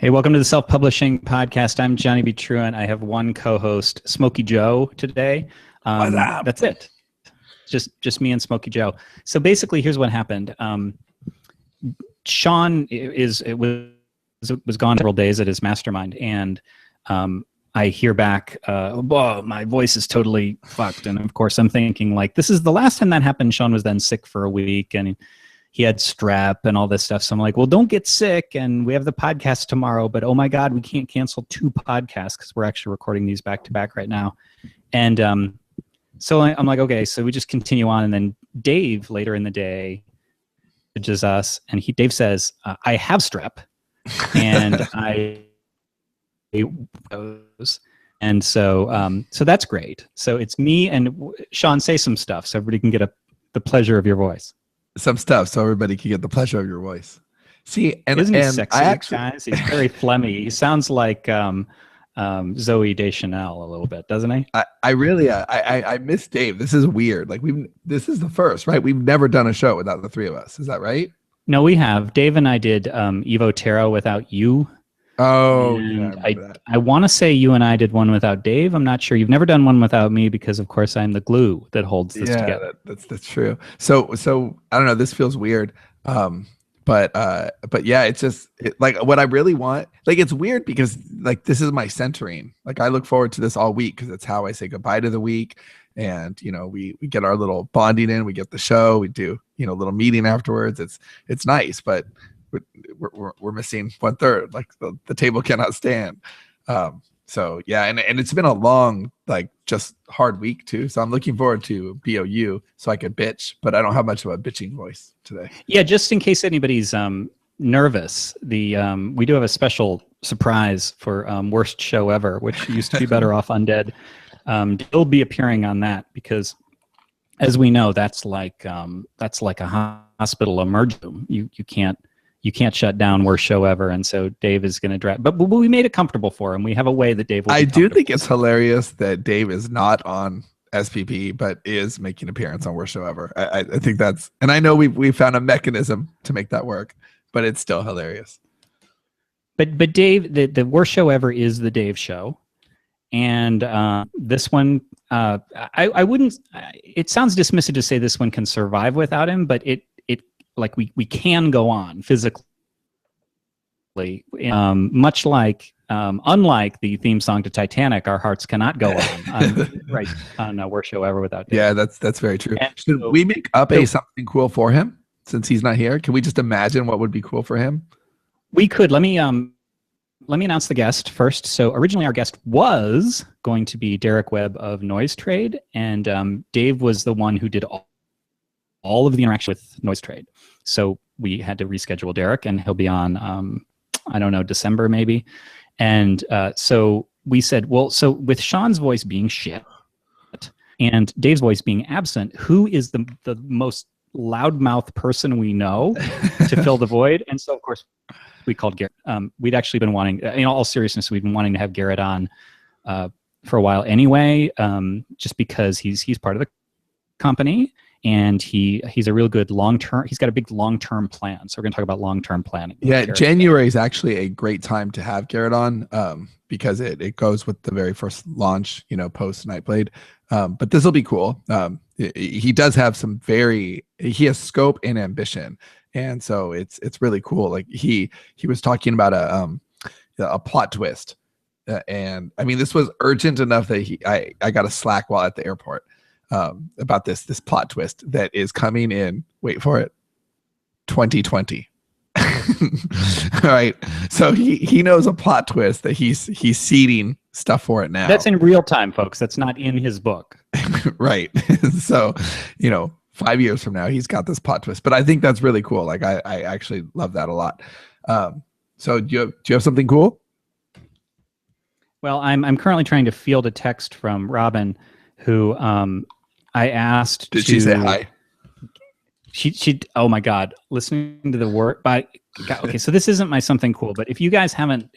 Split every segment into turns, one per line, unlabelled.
Hey, welcome to the Self-Publishing Podcast. I'm Johnny B. Truant. I have one co-host, Smokey Joe, today.
What's up?
That's it. Just me and Smokey Joe. So basically, here's what happened. Sean was gone several days at his mastermind, and I hear back, whoa, my voice is totally fucked. And of course, I'm thinking, like, this is the last time that happened. Sean was then sick for a week, and he had strep and all this stuff. So I'm like, well, don't get sick. And we have the podcast tomorrow, but oh my God, we can't cancel 2 podcasts because we're actually recording these back to back right now. And so I'm like, okay, so we just continue on. And then Dave later in the day messages us, and Dave says, I have strep, and I goes. And so that's great. So it's me and Sean. Say some stuff so everybody can get the pleasure of your voice.
Some stuff so everybody can get the pleasure of your voice. See,
Isn't he sexy, guys? He's very phlegmy. He sounds like Zoe Deschanel a little bit, doesn't he?
I really I miss Dave. This is weird. Like this is the first, right? We've never done a show without the 3 of us. Is that right?
No, we have. Dave and I did Evo Terra without you.
Oh,
and yeah, I want to say you and I did one without Dave. I'm not sure. You've never done one without me because, of course, I'm the glue that holds this together.
That's true. So I don't know. This feels weird. But yeah, it's just like what I really want. Like, it's weird because like this is my centering. Like I look forward to this all week because it's how I say goodbye to the week. And we get our little bonding in. We get the show. We do a little meeting afterwards. It's nice, but we're missing 1/3. Like the table cannot stand. So yeah, and it's been a long, like, just hard week too. So I'm looking forward to BOU so I could bitch, but I don't have much of a bitching voice today.
Yeah, just in case anybody's nervous, we do have a special surprise for worst show ever, which used to be Better Off Undead. He'll be appearing on that because, as we know, that's like a hospital emergency room. You can't shut down worst show ever, and so Dave is going to draft. But we made it comfortable for him. We have a way that Dave will.
I do think it's hilarious that Dave is not on SPP, but is making an appearance on worst show ever. I think that's, and I know we found a mechanism to make that work, but it's still hilarious.
But Dave, the worst show ever is the Dave show, and this one, I wouldn't. It sounds dismissive to say this one can survive without him, but like we can go on physically, much like unlike the theme song to Titanic, our hearts cannot go on. Right on worst show ever without Dave.
Yeah, that's very true. And should we make up something cool for him since he's not here? Can we just imagine what would be cool for him?
We could. Let me announce the guest first. So originally our guest was going to be Derek Webb of Noise Trade, and Dave was the one who did all of the interaction with Noise Trade. So we had to reschedule Derek, and he'll be on, I don't know, December maybe. And so we said, well, so with Sean's voice being shit and Dave's voice being absent, who is the most loudmouth person we know to fill the void? And so, of course, we called Garrett. We'd actually been wanting, in all seriousness, we've been wanting to have Garrett on for a while anyway, just because he's part of the company. And he's a real good long-term, he's got a big long-term plan. So we're going to talk about long-term planning.
Yeah, January is actually a great time to have Garrett on because it goes with the very first launch, post Nightblade. But this will be cool. He does have he has scope and ambition. And so it's really cool. Like he was talking about a plot twist. And I mean, this was urgent enough that I got a Slack while at the airport. About this plot twist that is coming in, wait for it, 2020. All right. So he knows a plot twist that he's seeding stuff for it now.
That's in real time, folks. That's not in his book.
Right. So, 5 years from now, he's got this plot twist. But I think that's really cool. Like I actually love that a lot. So do you have something cool?
Well, I'm currently trying to field a text from Robin, who I asked.
Did she say hi?
She. Oh my God! Listening to the word. Okay, so this isn't my something cool, but if you haven't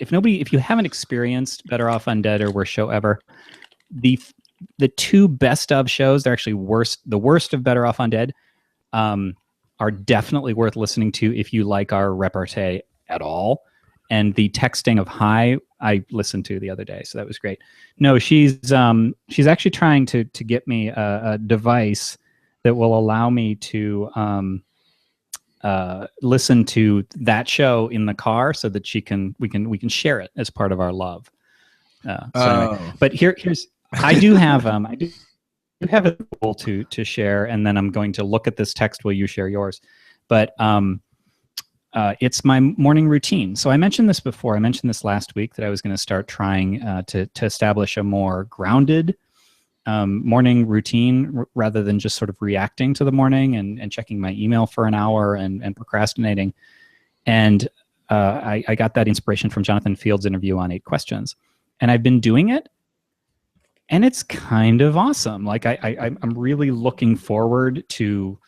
experienced Better Off Undead or Worst Show Ever, the 2 best of shows, they're actually the worst of Better Off Undead, are definitely worth listening to if you like our repartee at all. and the texting of hi I listened to the other day, so that was great. No, she's actually trying to get me a device that will allow me to listen to that show in the car, so that we can share it as part of our love. Anyway, but here's I do have a goal to share, and then I'm going to look at this text while you share yours. But it's my morning routine. So I mentioned this before. I mentioned this last week that I was going to start trying to establish a more grounded morning routine, rather than just sort of reacting to the morning and checking my email for an hour and procrastinating. And I got that inspiration from Jonathan Field's interview on 8 Questions. And I've been doing it, and it's kind of awesome. Like I'm really looking forward to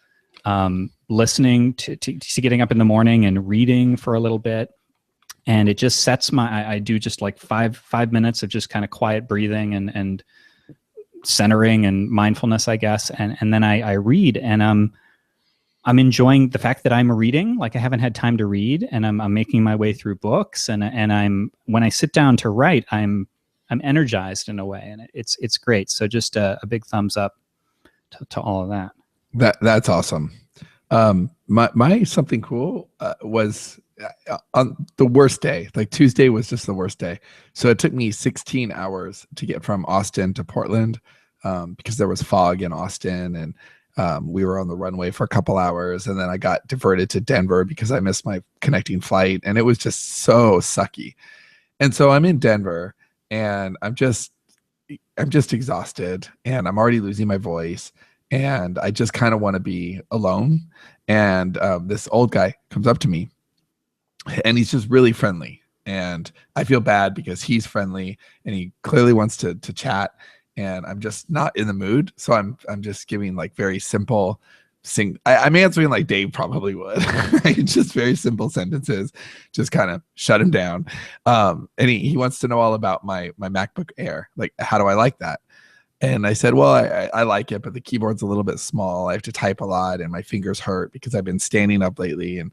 listening to getting up in the morning and reading for a little bit. And it just sets I do just like five minutes of just kind of quiet breathing and centering and mindfulness, I guess. And then I read, and I'm enjoying the fact that I'm reading. Like, I haven't had time to read, and I'm making my way through books, and when I sit down to write, I'm energized in a way, and it's great. So just a big thumbs up to all of that.
That's awesome. My something cool was on the worst day. Like, Tuesday was just the worst day. So it took me 16 hours to get from Austin to Portland, because there was fog in Austin, and we were on the runway for a couple hours, and then I got diverted to Denver because I missed my connecting flight, and it was just so sucky. And so I'm in Denver, and I'm just exhausted, and I'm already losing my voice, and I just kind of want to be alone. And this old guy comes up to me, and he's just really friendly, and I feel bad because he's friendly and he clearly wants to chat, and I'm just not in the mood. So I'm just giving like very simple I'm answering like Dave probably would. Just very simple sentences, just kind of shut him down. And he wants to know all about my MacBook Air. Like, how do I like that? And I said, well, I like it, but the keyboard's a little bit small. I have to type a lot, and my fingers hurt because I've been standing up lately. And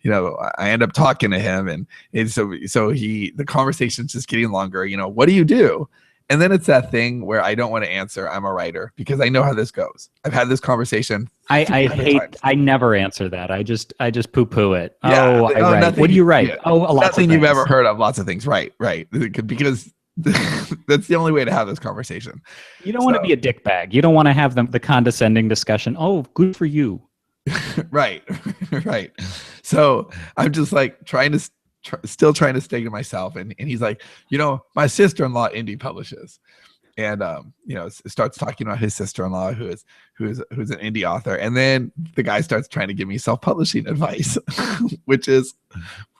I end up talking to him, and so the conversation's just getting longer. What do you do? And then it's that thing where I don't want to answer, I'm a writer, because I know how this goes. I've had this conversation.
I never answer that. I just poo-poo it.
Yeah,
I write. What do you write?
Yeah,
a lot of things.
Nothing you've ever heard of. Lots of things. Right. Because that's the only way to have this conversation.
You don't want to be a dickbag. You don't want to have the condescending discussion. Oh, good for you.
Right. So I'm just like still trying to stay to myself, and he's like, my sister-in-law indie publishes, and starts talking about his sister-in-law who's an indie author, and then the guy starts trying to give me self-publishing advice, which is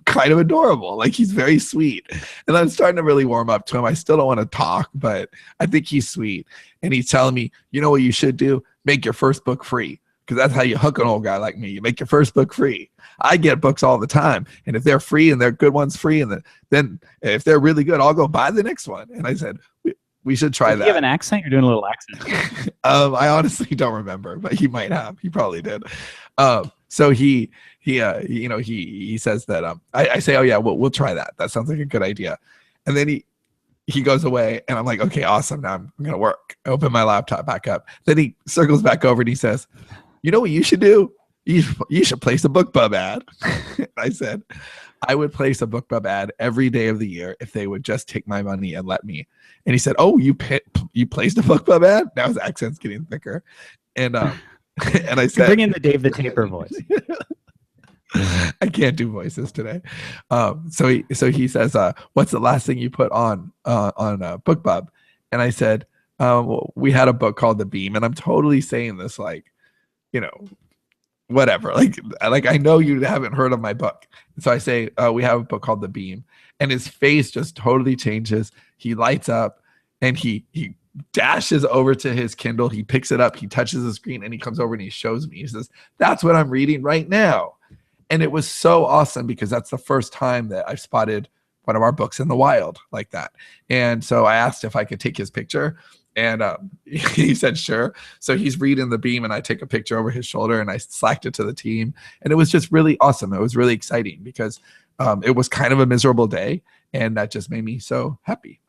kind of adorable. Like, he's very sweet, and I'm starting to really warm up to him. I still don't want to talk, but I think he's sweet, and he's telling me, what you should do? Make your first book free. Because that's how you hook an old guy like me. You make your first book free. I get books all the time, and if they're free and they're good ones free, and then if they're really good, I'll go buy the next one. And I said, we should try that.
Do you have an accent? You're doing a little accent.
I honestly don't remember, but he might have. He probably did. So he says that. I say, oh yeah, we'll try that. That sounds like a good idea. And then he goes away, and I'm like, okay, awesome. Now I'm gonna work. I open my laptop back up. Then he circles back over and he says, you know what you should do? You should place a BookBub ad. I said, I would place a BookBub ad every day of the year if they would just take my money and let me. And he said, oh, you placed a BookBub ad? Now his accent's getting thicker. And and I said,
bring in the Dave the Taper voice.
I can't do voices today. So he says, what's the last thing you put on BookBub? And I said, well, we had a book called The Beam, and I'm totally saying this like, whatever. Like I know you haven't heard of my book. So I say, we have a book called The Beam, and his face just totally changes. He lights up, and he dashes over to his Kindle. He picks it up, he touches the screen, and he comes over and he shows me. He says, that's what I'm reading right now. And it was so awesome because that's the first time that I've spotted one of our books in the wild like that. And so I asked if I could take his picture, and he said, sure. So he's reading The Beam, and I take a picture over his shoulder, and I slacked it to the team. And it was just really awesome. It was really exciting because it was kind of a miserable day, and that just made me so happy.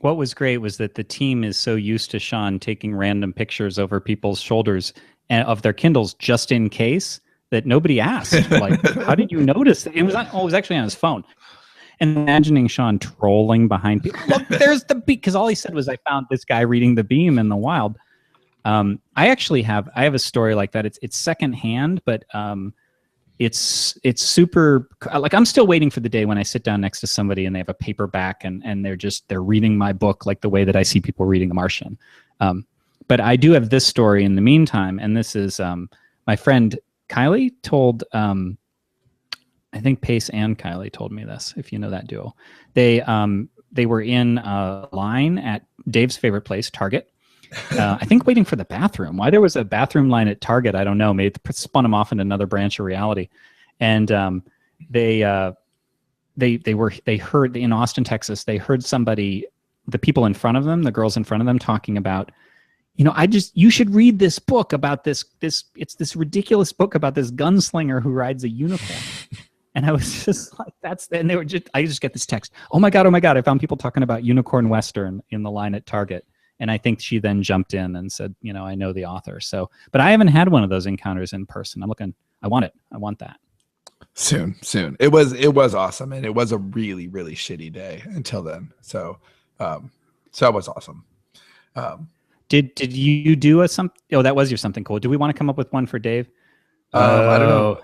What was great was that the team is so used to Sean taking random pictures over people's shoulders and of their Kindles just in case that nobody asked. Like, how did you notice? It was it was actually on his phone. And imagining Sean trolling behind people. Look, there's the beam, because all he said was, "I found this guy reading the beam in the wild." I have a story like that. It's secondhand, but it's super. Like, I'm still waiting for the day when I sit down next to somebody and they have a paperback and they're reading my book like the way that I see people reading The Martian. But I do have this story in the meantime, and this is my friend Kylie told. I think Pace and Kylie told me this, if you know that duo. They were in a line at Dave's favorite place, Target. I think waiting for the bathroom. Why there was a bathroom line at Target, I don't know. Maybe it spun them off in another branch of reality. And they heard in Austin, Texas, they heard somebody, the people in front of them, the girls in front of them, talking about, you should read this book about it's this ridiculous book about this gunslinger who rides a unicorn. And I was just like, I just get this text. Oh my God, I found people talking about Unicorn Western in the line at Target. And I think she then jumped in and said, I know the author. So, but I haven't had one of those encounters in person. I want it. I want that.
Soon. It was awesome. And it was a really, really shitty day until then. So that was awesome.
Did you do something? Oh, that was your something cool. Do we want to come up with one for Dave?
I don't know.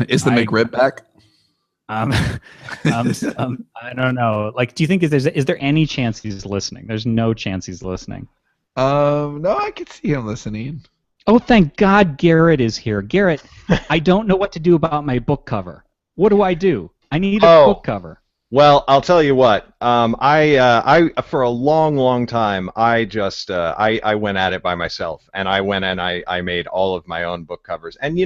Is the McRib back?
I don't know. Like, do you think is there any chance he's listening? There's no chance he's listening.
No, I could see him listening.
Oh, thank God Garrett is here. Garrett, I don't know what to do about my book cover. What do? I need a book cover.
Well, I'll tell you what. I for a long time, I just I went at it by myself, and I went and I made all of my own book covers. And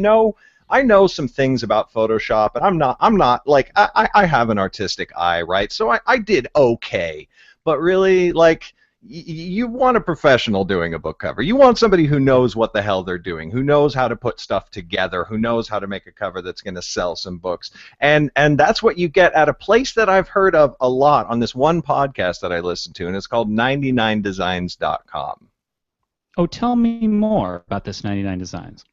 I know some things about Photoshop, and I'm not like, I have an artistic eye, right? So I did okay. But really, like, you want a professional doing a book cover. You want somebody who knows what the hell they're doing, who knows how to put stuff together, who knows how to make a cover that's going to sell some books. And that's what you get at a place that I've heard of a lot on this one podcast that I listen to, and it's called 99designs.com.
Oh, tell me more about this 99 Designs.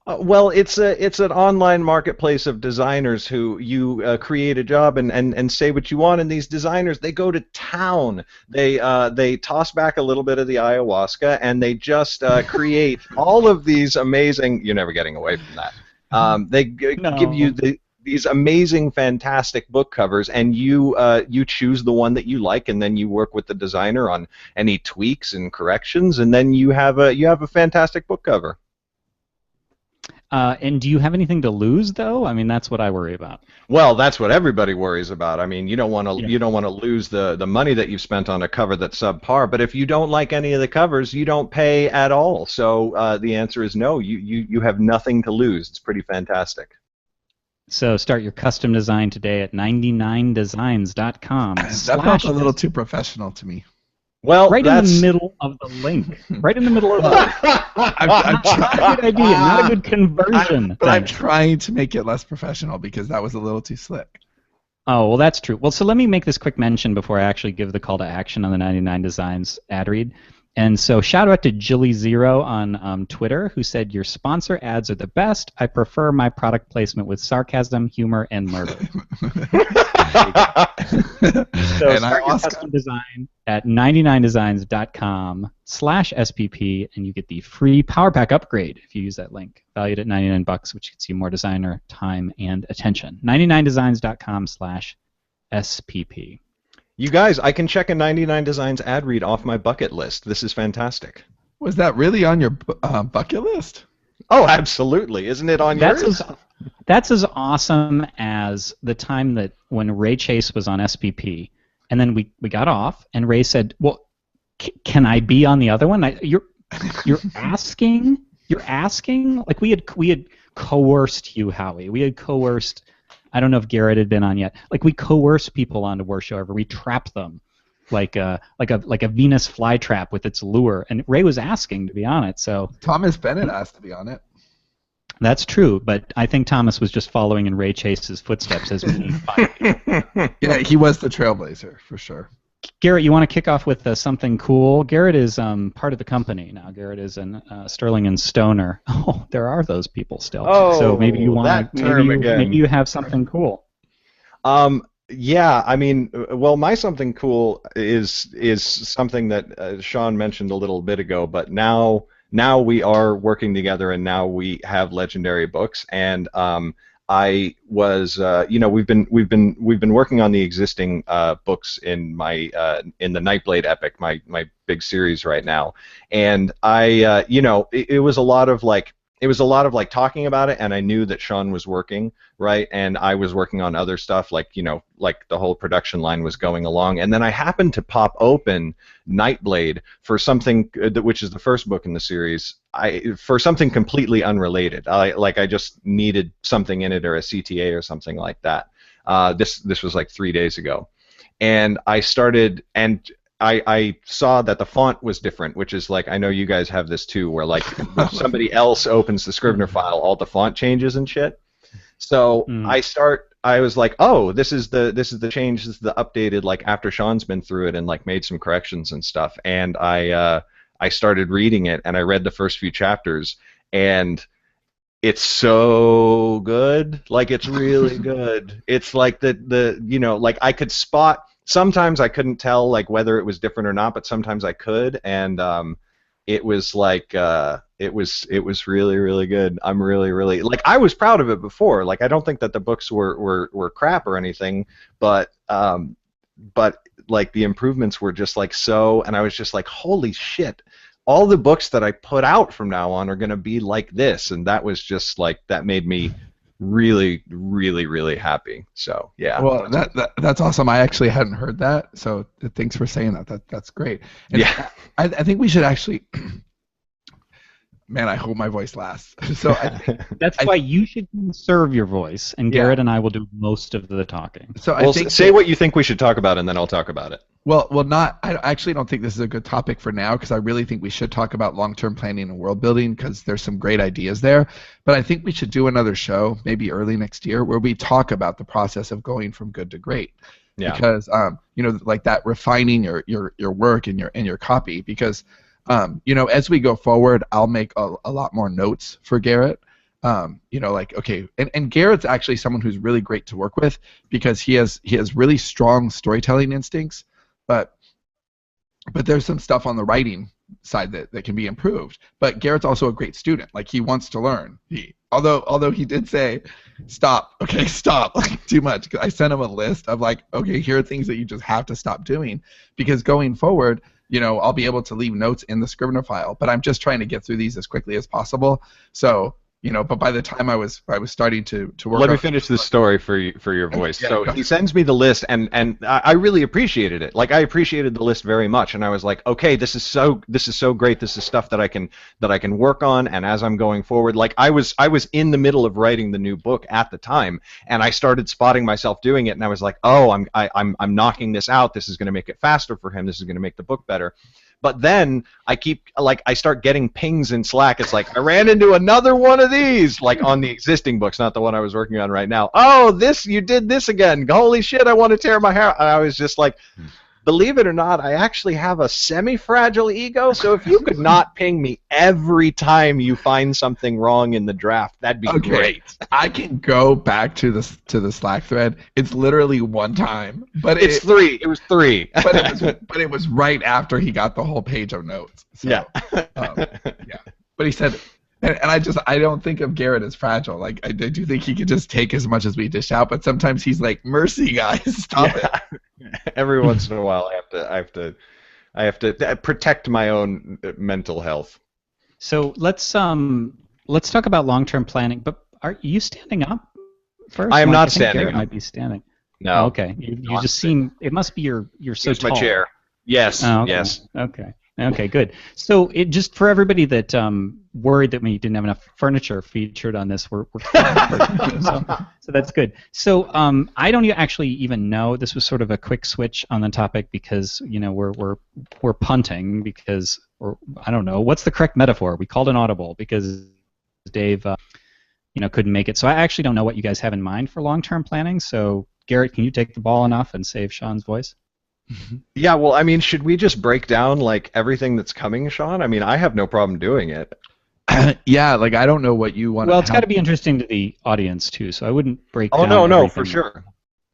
Well, it's an online marketplace of designers who you create a job and say what you want, and these designers, they go to town. They toss back a little bit of the ayahuasca, and they just create all of these amazing. You're never getting away from that. They give you these amazing, fantastic book covers, and you choose the one that you like, and then you work with the designer on any tweaks and corrections, and then you have a fantastic book cover.
And do you have anything to lose, though? I mean, that's what I worry about.
Well, that's what everybody worries about. I mean, you don't want to lose the money that you've spent on a cover that's subpar. But if you don't like any of the covers, you don't pay at all. So the answer is no. You have nothing to lose. It's pretty fantastic.
So start your custom design today at 99designs.com.
That felt a little too professional to me.
Well,
in the middle of the link. Right in the middle of the link.
I'm trying.
Not a good idea. Not a good conversion.
I'm trying to make it less professional because that was a little too slick.
Oh, well, that's true. Well, so let me make this quick mention before I actually give the call to action on the 99 Designs ad read. And so shout out to Jilly0 on Twitter, who said, "Your sponsor ads are the best. I prefer my product placement with sarcasm, humor, and murder." So start your custom design at 99designs.com/SPP, and you get the free Power Pack upgrade if you use that link, valued at $99, which gets you more designer time and attention. 99designs.com/SPP.
You guys, I can check a 99 Designs ad read off my bucket list. This is fantastic.
Was that really on your bucket list?
Oh, absolutely. Isn't it on yours?
That's as awesome as the time that when Ray Chase was on SPP, and then we got off, and Ray said, "Well, can I be on the other one?" You're asking. Like we had coerced Hugh Howey. We had coerced. I don't know if Garrett had been on yet. Like we coerce people onto Worshover. We trap them, like a Venus flytrap with its lure. And Ray was asking to be on it. So
Thomas Bennett asked to be on it.
That's true, but I think Thomas was just following in Ray Chase's footsteps as we find.
Yeah, he was the trailblazer for sure.
Garrett, you want to kick off with something cool? Garrett is part of the company now. Garrett is an Sterling and Stoner. Oh, there are those people still.
Oh,
so maybe you want
that term again.
Maybe you have something cool.
Yeah, I mean, well, my something cool is something that Sean mentioned a little bit ago, but now we are working together, and now we have Legendary Books, and I was, we've been working on the existing books in my in the Nightblade epic, my big series right now, and I, it was a lot of like. It was a lot of like talking about it, and I knew that Sean was working, right, and I was working on other stuff, like like the whole production line was going along, and then I happened to pop open Nightblade for something which is the first book in the series, for something completely unrelated. I just needed something in it, or a CTA or something like that. This was like 3 days ago, and I started and. I saw that the font was different, which is like, I know you guys have this too, where like when somebody else opens the Scrivener file, all the font changes and shit. So I was like, oh, this is the change, this is the updated, like after Sean's been through it and like made some corrections and stuff, and I started reading it, and I read the first few chapters, and it's so good, like it's really good. It's like like I could spot. Sometimes I couldn't tell like whether it was different or not, but sometimes I could, and it was like it was really, really good. I'm really like, I was proud of it before. Like, I don't think that the books were crap or anything, but like the improvements were just like so, and I was just like, holy shit. All the books that I put out from now on are going to be like this, and that was just like, that made me really, really, really happy. So yeah.
Well, that's awesome. I actually hadn't heard that, so thanks for saying that. That's great. And
yeah,
I think we should actually. Man, I hope my voice lasts. So
that's why you should conserve your voice, and Garrett and I will do most of the talking.
So
I think say what you think we should talk about, and then I'll talk about it.
Well, I actually don't think this is a good topic for now, because I really think we should talk about long-term planning and world building, because there's some great ideas there. But I think we should do another show, maybe early next year, where we talk about the process of going from good to great. Yeah. Because like that refining your work and your copy, because as we go forward, I'll make a lot more notes for Garrett. Like, okay, and Garrett's actually someone who's really great to work with, because he has really strong storytelling instincts, but there's some stuff on the writing side that can be improved. But Garrett's also a great student. Like, he wants to learn. Although he did say, stop, like, too much. I sent him a list of like, okay, here are things that you just have to stop doing, because going forward, I'll be able to leave notes in the Scrivener file, but I'm just trying to get through these as quickly as possible. So, but by the time I was starting to work.
Let me finish this story for your voice.
Yeah,
so he sends me the list, and I really appreciated it. Like, I appreciated the list very much, and I was like, okay, this is so great. This is stuff that I can work on, and as I'm going forward, like I was in the middle of writing the new book at the time, and I started spotting myself doing it, and I was like, oh, I'm knocking this out. This is going to make it faster for him. This is going to make the book better. But then I start getting pings in Slack. It's like, I ran into another one of these, like on the existing books, not the one I was working on right now. Oh, you did this again. Holy shit, I want to tear my hair out. I was just like, believe it or not, I actually have a semi-fragile ego, so if you could not ping me every time you find something wrong in the draft, that'd be great.
I can go back to the Slack thread. It's literally one time, but
it's three. It was three.
but it was right after he got the whole page of notes. So,
yeah.
Yeah. But he said, and I don't think of Garrett as fragile. Like, I do think he could just take as much as we dish out, but sometimes he's like, mercy, guys, stop it.
Every once in a while, I have to protect my own mental health.
So let's talk about long-term planning. But are you standing up first?
I am not
standing.
standing.
Garrett might be standing.
No.
Okay. You just seem. It must be you're so
Here's
tall.
my chair. Yes.
Oh, okay.
Yes.
Okay. Good. So it just for everybody that worried that we didn't have enough furniture featured on this, we're so that's good. So I don't actually even know. This was sort of a quick switch on the topic because we're punting because, or I don't know what's the correct metaphor. We called an audible because Dave couldn't make it. So I actually don't know what you guys have in mind for long-term planning. So Garrett, can you take the ball enough and save Sean's voice?
Yeah, well, I mean, should we just break down like everything that's coming, Sean? I mean, I have no problem doing it.
Yeah, like I don't know what you want.
Well, it's got to be interesting to the audience too, so I wouldn't break
Oh,
down
no, for
everything.
sure.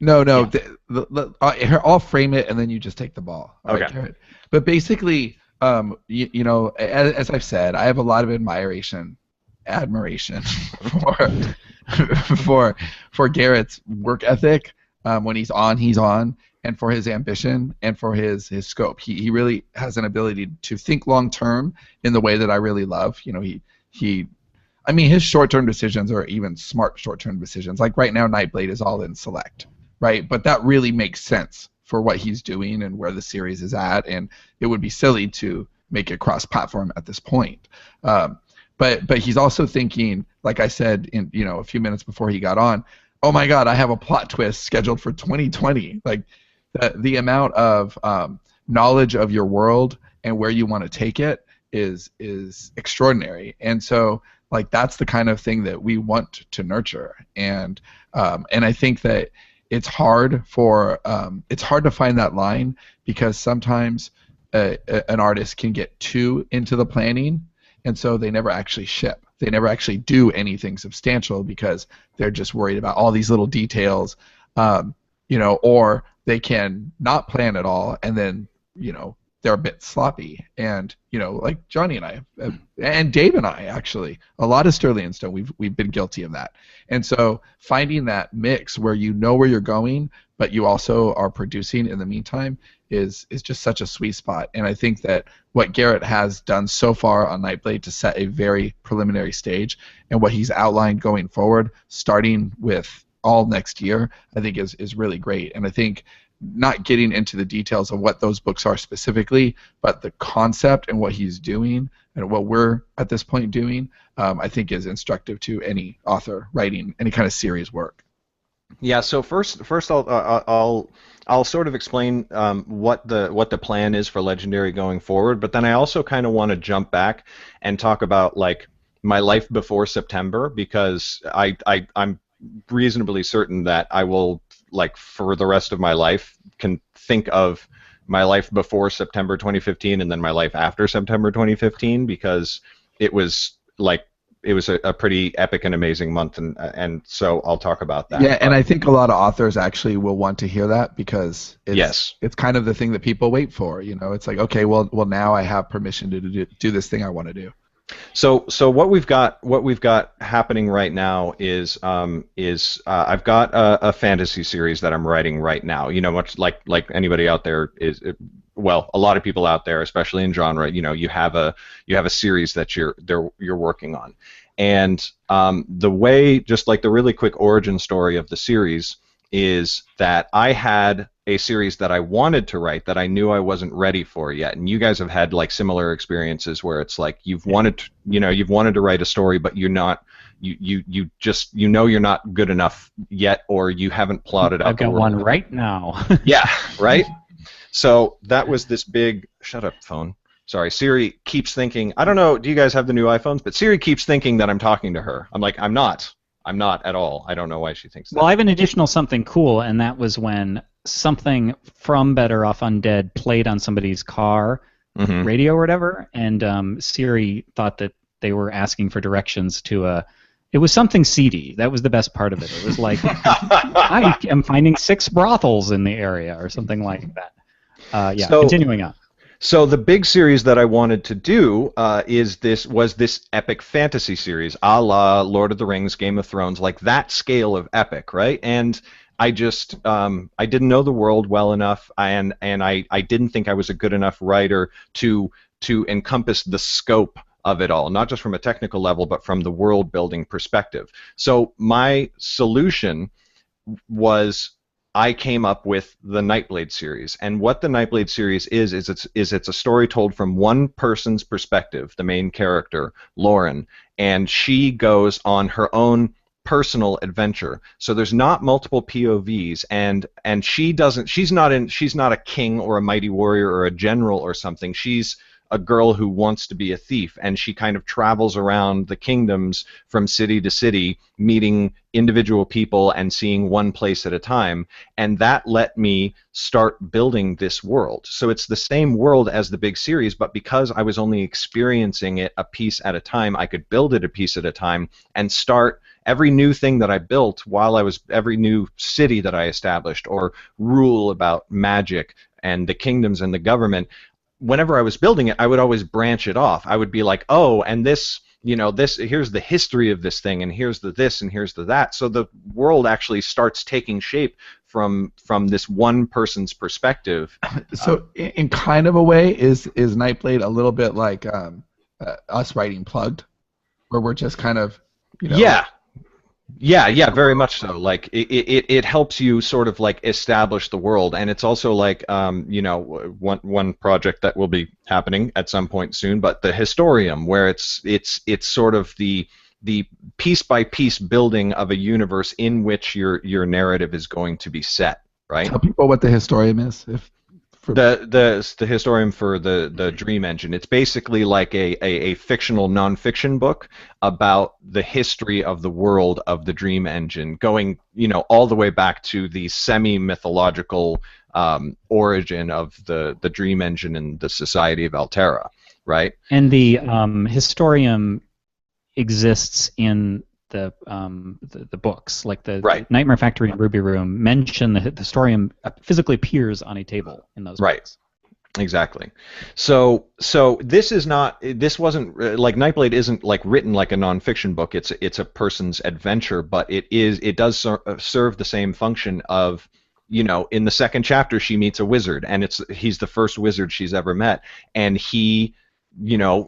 No,
Yeah.
here, I'll frame it and then you just take the ball. All right,
Okay.
Garrett. But basically, as I've said, I have a lot of admiration for Garrett's work ethic. When he's on, and for his ambition and for his scope. He really has an ability to think long term in the way that I really love. His short-term decisions are even smart short-term decisions. Like right now, Nightblade is all in select, right? But that really makes sense for what he's doing and where the series is at, and it would be silly to make it cross-platform at this point. But he's also thinking, like I said a few minutes before he got on, oh my God, I have a plot twist scheduled for 2020. Like the amount of knowledge of your world and where you want to take it is extraordinary. And so like that's the kind of thing that we want to nurture. And I think that it's hard to find that line, because sometimes an artist can get too into the planning, and so they never actually ship. They never actually do anything substantial because they're just worried about all these little details, or they can not plan at all, and then they're a bit sloppy. And like Johnny and I, and Dave and I, actually, a lot of Sterling and Stone, we've been guilty of that. And so finding that mix where you know where you're going, but you also are producing in the meantime is just such a sweet spot. And I think that what Garrett has done so far on Nightblade to set a very preliminary stage, and what he's outlined going forward, starting with all next year, I think is really great. And I think not getting into the details of what those books are specifically, but the concept and what he's doing and what we're at this point doing, I think is instructive to any author writing any kind of series work.
Yeah. So first, I'll sort of explain what the plan is for Legendary going forward, but then I also kind of want to jump back and talk about like my life before September, because I'm reasonably certain that I will, like, for the rest of my life, can think of my life before September 2015 and then my life after September 2015, because it was a pretty epic and amazing month, and so I'll talk about that.
Yeah, and I think a lot of authors actually will want to hear that, because
it's
kind of the thing that people wait for. It's like, okay, well now I have permission to do this thing I want to do.
So what we've got happening right now is I've got a fantasy series that I'm writing right now. Much like anybody out there well, a lot of people out there, especially in genre, you have a series that you're working on, and the way, just like the really quick origin story of the series, is that I had a series that I wanted to write that I knew I wasn't ready for yet, and you guys have had like similar experiences where it's like you've wanted to write a story, but you're not. You just you're not good enough yet, or you haven't plotted out.
I've got one right now.
Yeah, right. So that was this big. Shut up, phone. Sorry, Siri keeps thinking. I don't know. Do you guys have the new iPhones? But Siri keeps thinking that I'm talking to her. I'm like, I'm not. I'm not at all. I don't know why she thinks that.
Well, I have an additional something cool, and that was when something from Better Off Undead played on somebody's car radio or whatever, and Siri thought that they were asking for directions to it was something seedy. That was the best part of it. It was like, I am finding 6 brothels in the area or something like that. Continuing on.
So the big series that I wanted to do was this epic fantasy series, a la Lord of the Rings, Game of Thrones, like that scale of epic, right? And I just I didn't know the world well enough, and I didn't think I was a good enough writer to encompass the scope of it all, not just from a technical level, but from the world building perspective. So my solution was, I came up with the Nightblade series, and what the Nightblade series is it's a story told from one person's perspective, the main character, Lauren, and she goes on her own personal adventure. So there's not multiple POVs, and she's not a king or a mighty warrior or a general or something. She's a girl who wants to be a thief, and she kind of travels around the kingdoms from city to city, meeting individual people and seeing one place at a time, and that let me start building this world. So it's the same world as the big series, but because I was only experiencing it a piece at a time, I could build it a piece at a time and start every new thing that I built every new city that I established or rule about magic and the kingdoms and the government. Whenever I was building it, I would always branch it off. I would be like, oh, and this, here's the history of this thing, and here's the this, and here's the that. So the world actually starts taking shape from this one person's perspective.
So in kind of a way, is Nightblade a little bit like us writing Plugged, where we're just kind of,
Yeah, very much so. Like it helps you sort of like establish the world, and it's also like one project that will be happening at some point soon, but the Historium, where it's sort of the piece by piece building of a universe in which your narrative is going to be set. Right.
Tell people what the Historium is.
The Historium for the Dream Engine. It's basically like a fictional nonfiction book about the history of the world of the Dream Engine, going all the way back to the semi-mythological origin of the Dream Engine and the Society of Altera, right?
And the Historium exists in the books, like the
Right.
Nightmare Factory and Ruby Room mention the Historium physically appears on a table in those
Right.
books.
Exactly. So this wasn't like Nightblade isn't like written like a nonfiction book. It's a person's adventure, but it does serve the same function of, in the second chapter she meets a wizard, and he's the first wizard she's ever met, and he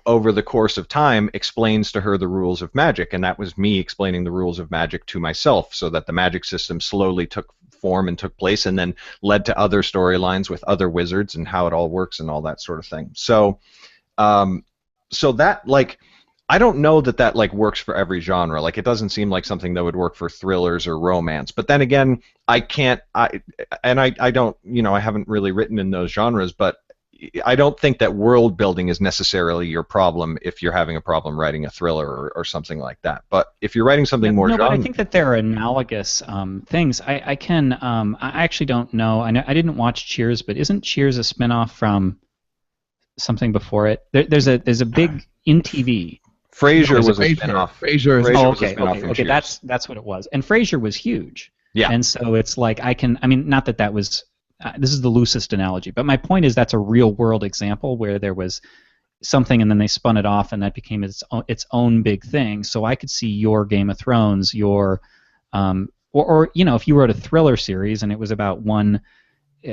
over the course of time explains to her the rules of magic, and that was me explaining the rules of magic to myself, so that the magic system slowly took form and took place, and then led to other storylines with other wizards and how it all works and all that sort of thing. So that, like, I don't know that like works for every genre. Like, it doesn't seem like something that would work for thrillers or romance. But then again, I don't, I haven't really written in those genres, but I don't think that world building is necessarily your problem if you're having a problem writing a thriller or something like that. But if you're writing something more genre,
but I think that there are analogous things. I actually don't know. I didn't watch Cheers, but isn't Cheers a spinoff from something before it? There's a big in TV.
Frasier was a spinoff.
Frasier is
okay. That's what it was. And Frasier was huge.
Yeah.
And so it's like not that was. This is the loosest analogy, but my point is that's a real-world example where there was something and then they spun it off and that became its own big thing. So I could see your Game of Thrones, or if you wrote a thriller series and it was about one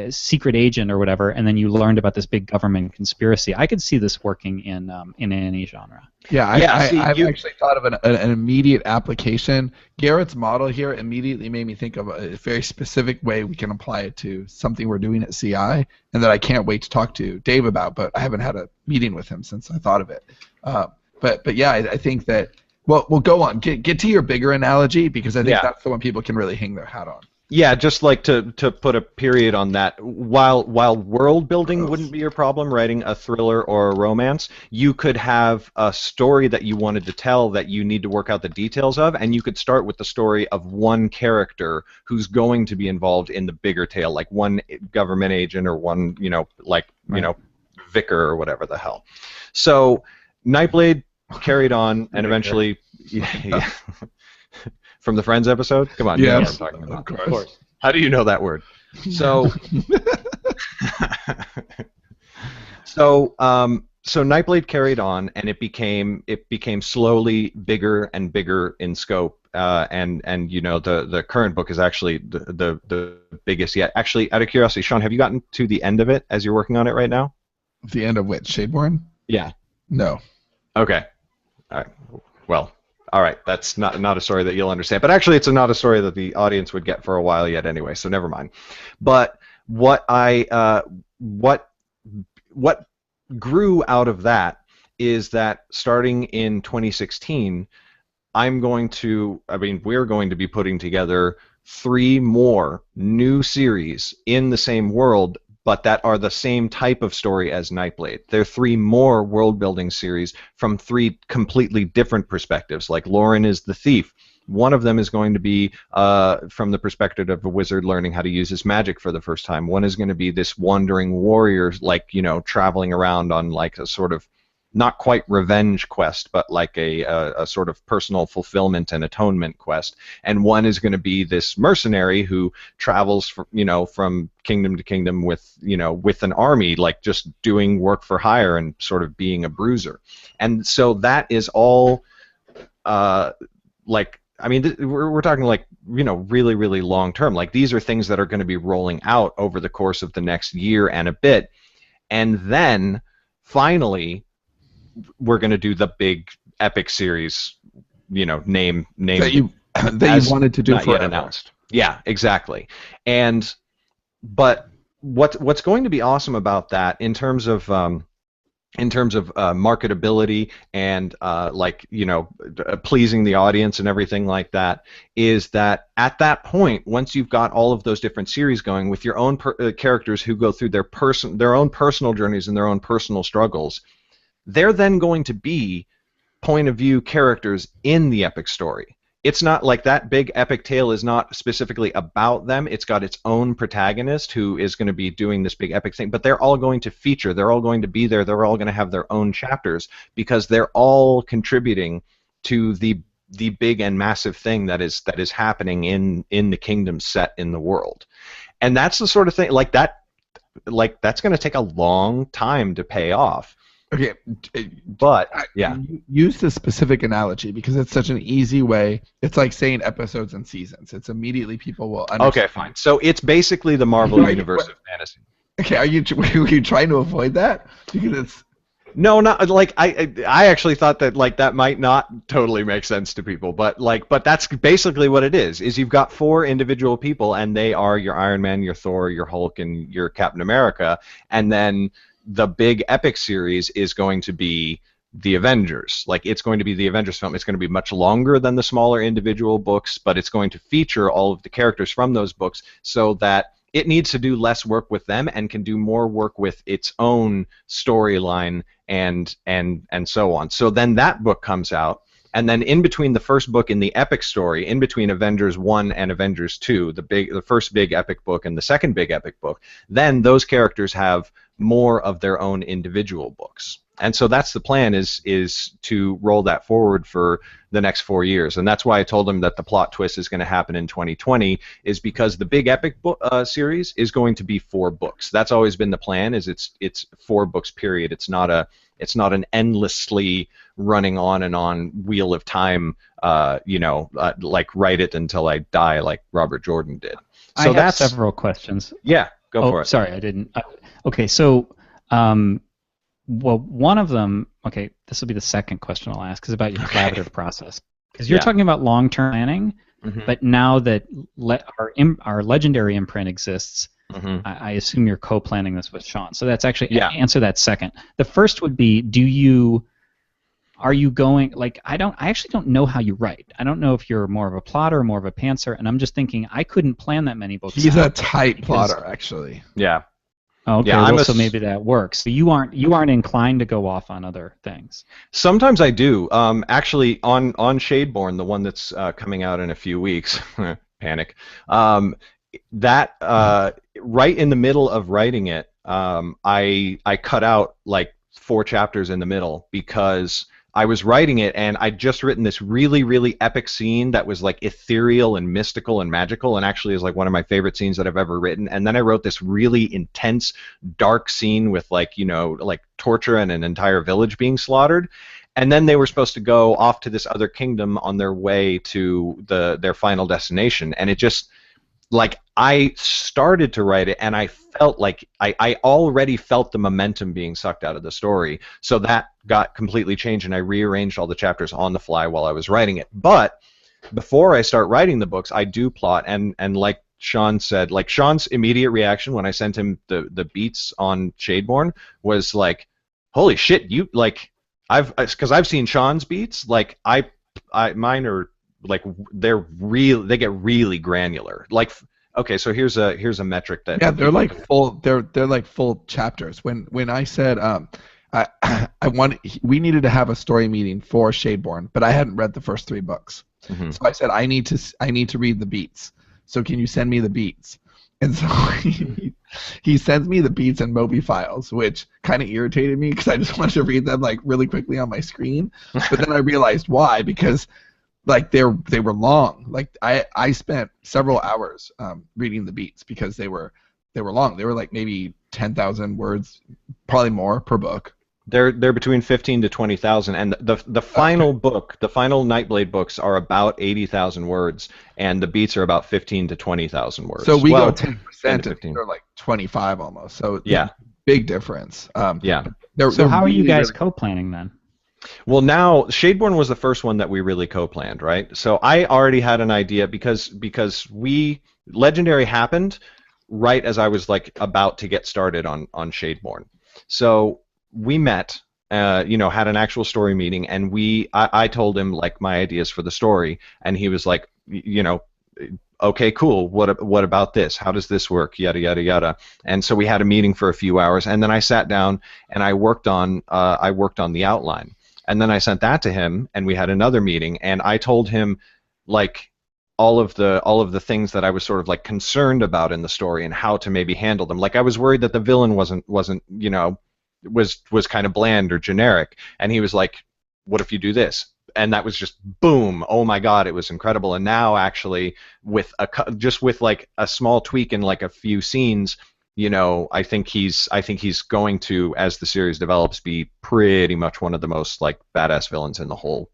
secret agent or whatever, and then you learned about this big government conspiracy, I could see this working in any genre.
Yeah, I've actually thought of an immediate application. Garrett's model here immediately made me think of a very specific way we can apply it to something we're doing at CI, and that I can't wait to talk to Dave about, but I haven't had a meeting with him since I thought of it. But yeah, I think that, well, we'll go on. Get to your bigger analogy, because I think that's the one people can really hang their hat on.
Yeah, just like to put a period on that, while world building wouldn't be your problem writing a thriller or a romance, you could have a story that you wanted to tell that you need to work out the details of, and you could start with the story of one character who's going to be involved in the bigger tale, like one government agent or one, vicar or whatever the hell. So Nightblade carried on, and eventually... yeah. From the Friends episode? Come on, you know what I'm talking about.
Of course.
How do you know that word? So, so Nightblade carried on, and it became slowly bigger and bigger in scope. And the current book is actually the biggest yet. Actually, out of curiosity, Sean, have you gotten to the end of it as you're working on it right now?
The end of which? Shadeborn?
Yeah.
No.
Okay. All right. Well. All right, that's not a story that you'll understand. But actually, it's not a story that the audience would get for a while yet anyway, so never mind. But what grew out of that is that starting in 2016, we're going to be putting together 3 more new series in the same world but that are the same type of story as Nightblade. They're 3 more world-building series from 3 completely different perspectives. Like Lauren is the thief. One of them is going to be from the perspective of a wizard learning how to use his magic for the first time. One is going to be this wandering warrior, like, you know, traveling around on like a sort of not quite revenge quest, but like a sort of personal fulfillment and atonement quest. And one is going to be this mercenary who travels, from kingdom to kingdom with, with an army, like just doing work for hire and sort of being a bruiser. And so that is all, we're talking like, really, really long term. Like these are things that are going to be rolling out over the course of the next year and a bit. And then finally, we're going to do the big epic series, name
that you wanted to do
not yet announced. Yeah, exactly. But what's going to be awesome about that in terms of marketability and pleasing the audience and everything like that, is that at that point, once you've got all of those different series going with your own characters who go through their own personal journeys and their own personal struggles, they're then going to be point of view characters in the epic story. It's not like that big epic tale is not specifically about them. It's got its own protagonist who is going to be doing this big epic thing, but they're all going to feature. They're all going to be there. They're all going to have their own chapters because they're all contributing to the big and massive thing that is happening in the kingdom set in the world. And that's the sort of thing that's going to take a long time to pay off.
Okay,
but yeah,
use this specific analogy because it's such an easy way. It's like saying episodes and seasons. It's immediately people will understand.
Okay, fine. So it's basically the Marvel universe of fantasy.
Okay, were you trying to avoid that? Because it's
no, not like I actually thought that that might not totally make sense to people, but that's basically what it is. Is you've got 4 individual people and they are your Iron Man, your Thor, your Hulk, and your Captain America, and then the big epic series is going to be the Avengers. Like it's going to be the Avengers film. It's going to be much longer than the smaller individual books, but it's going to feature all of the characters from those books so that it needs to do less work with them and can do more work with its own storyline and so on. So then that book comes out, and then in between the first book in the epic story, in between Avengers 1 and Avengers 2, the first big epic book and the second big epic book, then those characters have more of their own individual books. And so that's the plan, is to roll that forward for the next 4 years. And that's why I told them that the plot twist is going to happen in 2020, is because the big epic series is going to be 4 books. That's always been the plan, is it's 4 books period. It's not an endlessly running on and on wheel of time, like write it until I die like Robert Jordan did. So
I have several questions.
Yeah, go for it.
Sorry, I didn't. Okay, so, one of them, okay, this will be the second question I'll ask, is about your collaborative process. Because you're talking about long-term planning, but now that our legendary imprint exists, I assume you're co-planning this with Sean. So that's actually, answer that second. The first would be, are you going, I actually don't know how you write. I don't know if you're more of a plotter or more of a pantser, and I'm just thinking I couldn't plan that many books.
He's a tight plotter, actually.
Yeah.
Okay, yeah, so maybe that works. So you aren't inclined to go off on other things.
Sometimes I do. Actually, on Shadeborn, the one that's coming out in a few weeks, panic. That right in the middle of writing it, I cut out 4 chapters in the middle because I was writing it and I'd just written this really, really epic scene that was ethereal and mystical and magical, and actually is one of my favorite scenes that I've ever written. And then I wrote this really intense, dark scene with torture and an entire village being slaughtered. And then they were supposed to go off to this other kingdom on their way to their final destination, and it just I started to write it, and I felt I already felt the momentum being sucked out of the story. So that got completely changed, and I rearranged all the chapters on the fly while I was writing it. But before I start writing the books, I do plot, and like Sean said, Sean's immediate reaction when I sent him the beats on Shadeborn was holy shit, you because I've seen Sean's beats, mine are they get really granular. Okay, so here's a metric that
Yeah, they're
people
like
can.
full. They're like full chapters. When I said I I want we needed to have a story meeting for Shadeborn, but I hadn't read the first 3 books,
Mhm.
so I said I need to read the beats. So can you send me the beats? And so he sends me the beats and Moby files, which kind of irritated me because I just wanted to read them like really quickly on my screen. But then I realized why, because like they were long. Like I spent several hours reading the beats because they were long. They were like maybe 10,000 words, probably more per book.
They're between 15 to 20,000, and the final book, the final Nightblade books are about 80,000 words, and the beats are about 15 to 20,000
So
words.
we go
Well, 10
10%
to
and
15.
they're like 25 almost. So
Yeah,
big difference.
yeah.
So
They're
how are you
really,
guys
really
co-planning then?
Well, now Shadeborn was the first one that we really co-planned, right? So I already had an idea because we Legendary happened right as I was like about to get started on Shadeborn. So we met, had an actual story meeting, and I told him like my ideas for the story, and he was like, okay, cool. What about this? How does this work? Yada yada yada. And so we had a meeting for a few hours, and then I sat down and I worked on the outline. And then I sent that to him, and we had another meeting, and I told him like all of the things that I was sort of like concerned about in the story and how to maybe handle them. Like I was worried that the villain wasn't was kind of bland or generic, and he was like, "What if you do this?" And that was just boom! Oh my God, it was incredible. And now actually, with just with like a small tweak in like a few scenes, I think he's going to, as the series develops, be pretty much one of the most like badass villains in the whole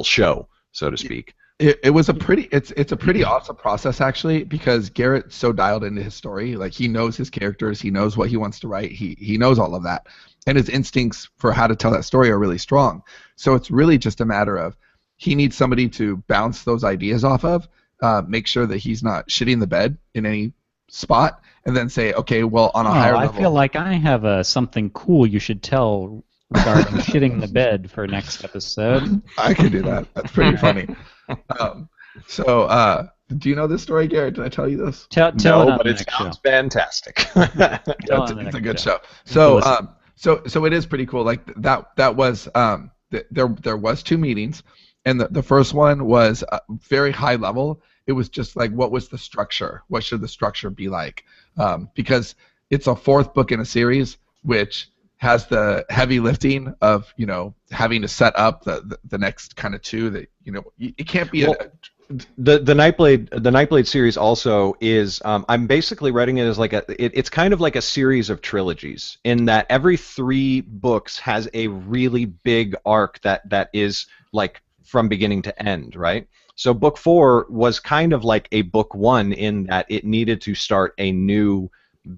show, so to speak.
it was a pretty it's a pretty awesome process actually, because Garrett's so dialed into his story. Like he knows his characters, he knows what he wants to write, he knows all of that, and his instincts for how to tell that story are really strong. So it's really just a matter of he needs somebody to bounce those ideas off of, make sure that he's not shitting the bed in any spot, and then say, okay, well, on a higher
I
level.
feel like I have something cool you should tell regarding shitting the bed for next episode.
I could do that. That's pretty funny. So, do you know this story, Garrett? Did I tell you this?
Tell it
No,
on
but
the
it
next
sounds
show.
fantastic.
Tell it on the
It's
next
a good
show.
show. So,
Listen.
so it is pretty cool. Like that was there was 2 meetings, and the first one was very high level. It was just like, what was the structure? What should the structure be like? Because it's a 4th book in a series, which has the heavy lifting of having to set up the next kind of 2 that it can't be
Well, the Nightblade series also is I'm basically writing it as like it's kind of like a series of trilogies, in that every 3 books has a really big arc that is like from beginning to end, right? So book 4 was kind of like a book 1 in that it needed to start a new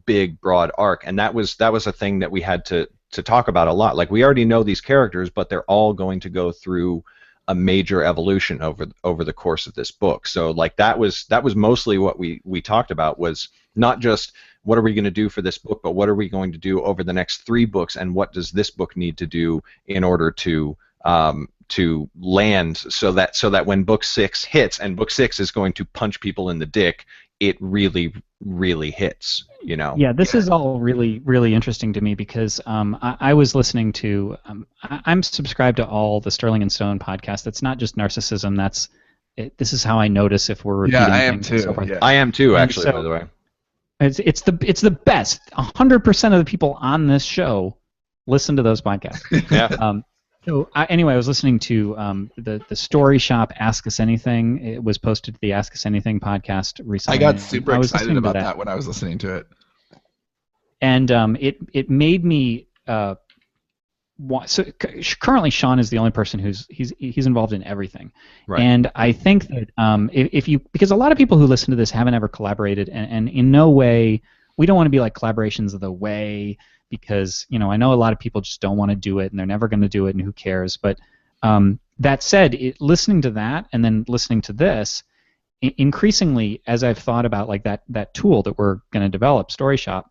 big broad arc, and that was a thing that we had to talk about a lot. Like we already know these characters, but they're all going to go through a major evolution over the course of this book. So like that was mostly what we talked about, was not just what are we going to do for this book, but what are we going to do over the next 3 books, and what does this book need to do in order to land so that when book 6 hits, and book 6 is going to punch people in the dick, it really hits.
Yeah, this is all really, really interesting to me because I was listening to. I'm subscribed to all the Sterling and Stone podcasts. That's not just narcissism. This is how I notice if we're repeating
I am
things
too.
and so forth.
Yeah.
I am too,
And
actually,
so-
by the way.
It's the best. 100% of the people on this show listen to those podcasts.
Yeah.
So anyway, I was listening to the Story Shop Ask Us Anything. It was posted to the Ask Us Anything podcast recently.
I got super
I was
excited
listening to
about that when I was listening to it.
And it made me. So currently, Sean is the only person he's involved in everything,
Right.
and I think that if you, because a lot of people who listen to this haven't ever collaborated, and in no way, we don't want to be like collaborations of the way, because I know a lot of people just don't want to do it and they're never going to do it, and who cares. But that said, listening to that and then listening to this, increasingly as I've thought about like that tool that we're going to develop, Story Shop,